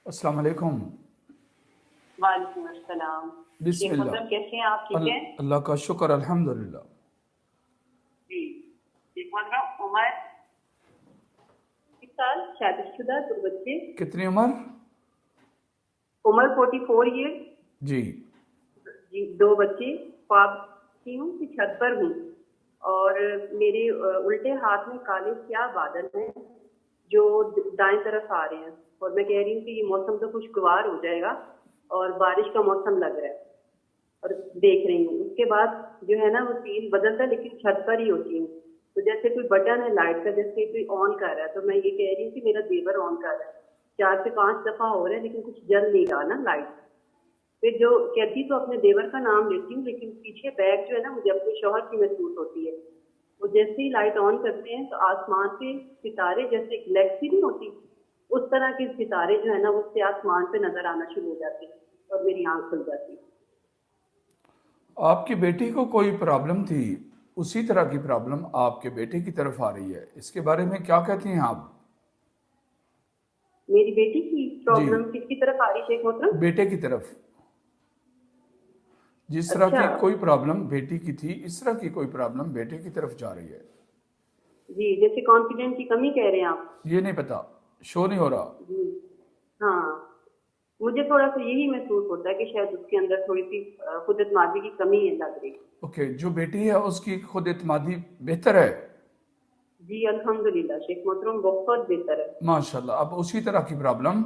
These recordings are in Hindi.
अस्सलाम वालेकुम। वालेकुम अस्सलाम। शेख बिस्मिल्लाह। मतलब कैसे हैं आप, ठीक हैं? अल्लाह का शुक्र, अल्हम्दुलिल्लाह। जी। शेख मतलब उम्र किस साल? शादीशुदा, दो बच्चे। कितनी उम्र? उम्र 44 ईयर। जी। जी, दो बच्चे। ख्वाब की हूँ कि छत पर हूँ और मेरे उल्टे हाथ में काले क्या बादल हैं जो दाएं तरफ आ रहे हैं, और मैं कह रही हूँ कि ये मौसम तो खुशगवार हो जाएगा और बारिश का मौसम लग रहा है। और देख रही हूँ उसके बाद जो है ना वो सीन बदलता है, लेकिन छत पर ही होती हूँ। तो जैसे कोई बटन है लाइट का, जैसे कोई ऑन कर रहा है, तो मैं ये कह रही हूँ कि मेरा देवर ऑन कर रहा है। 4 से 5 दफा हो रहा है लेकिन कुछ जल नहीं रहा ना लाइट। फिर जो कहती तो अपने देवर का नाम लेती हूँ, लेकिन पीछे बैग जो है ना मुझे अपने शौहर की महसूस होती है। वो जैसे ही लाइट ऑन करते हैं तो आसमान पे सितारे, जैसे गैलेक्सी नहीं होती, उस तरह के सितारे जो है ना उससे आसमान पे नजर आना शुरू हो जाते हैं और मेरी आंख खुल जाती है। आपकी बेटी को कोई प्रॉब्लम थी, उसी तरह की प्रॉब्लम आपके बेटे की तरफ आ रही है। इसके बारे में क्या कहती हैं आप? मेरी बेटी की जी, प्रॉब्लम किसकी तरफ आ रही, शेख मोहतरम? बेटे की तरफ। जिस तरह अच्छा। की कोई प्रॉब्लम बेटी की थी, इस तरह की कोई प्रॉब्लम बेटे की तरफ जा रही है। जी, जैसे कॉन्फिडेंस की कमी कह रहे हैं आप? ये नहीं पता, शो नहीं हो रहा। जी। हाँ, मुझे थोड़ा सा यही महसूस होता है कि शायद उसके अंदर थोड़ी सी खुद एतमादी की कमी है, लग रही। ओके, जो बेटी है उसकी खुद एतमादी बेहतर है। जी अल्हम्दुलिल्लाह शेख मोहतरम, बहुत बेहतर है। माशाल्लाह। अब उसी तरह की प्रॉब्लम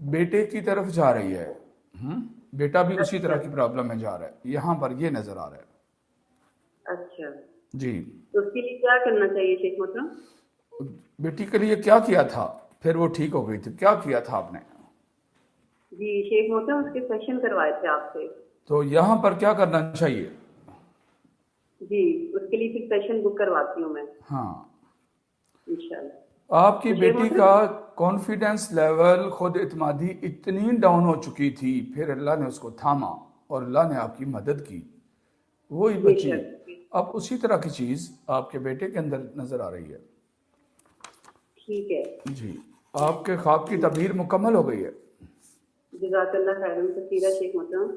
बेटे की तरफ जा रही है। बेटा भी उसी तरह अच्छा। की प्रॉब्लम में जा रहा है, यहां पर ये नजर आ रहा है। अच्छा, जी। तो उसके लिए क्या करना चाहिए शेख मोहतरम? बेटी के लिए क्या किया था, फिर वो ठीक हो गई थी, क्या किया था आपने? जी शेख मोहतरम, उसके सेशन करवाए थे आपसे। तो यहां पर क्या करना चाहिए? जी, उसके लिए फिर सेशन बुक करवाती हूँ मैं, हाँ। इंशाल्लाह। आपकी तो शेख बेटी का मोहतरम। कॉन्फिडेंस लेवल, खुद इत्मीनादी इतनी डाउन हो चुकी थी, फिर अल्लाह ने उसको थामा और अल्लाह ने आपकी मदद की, वो ही बची। बेशक। अब उसी तरह की चीज़ आपके बेटे के अंदर नज़र आ रही है। ठीक है। जी। आपके ख्वाब की जी, तबीर मुकम्मल हो गई है। जज़ाकल्लाह खैरन कसीरा शेख मोहतरम।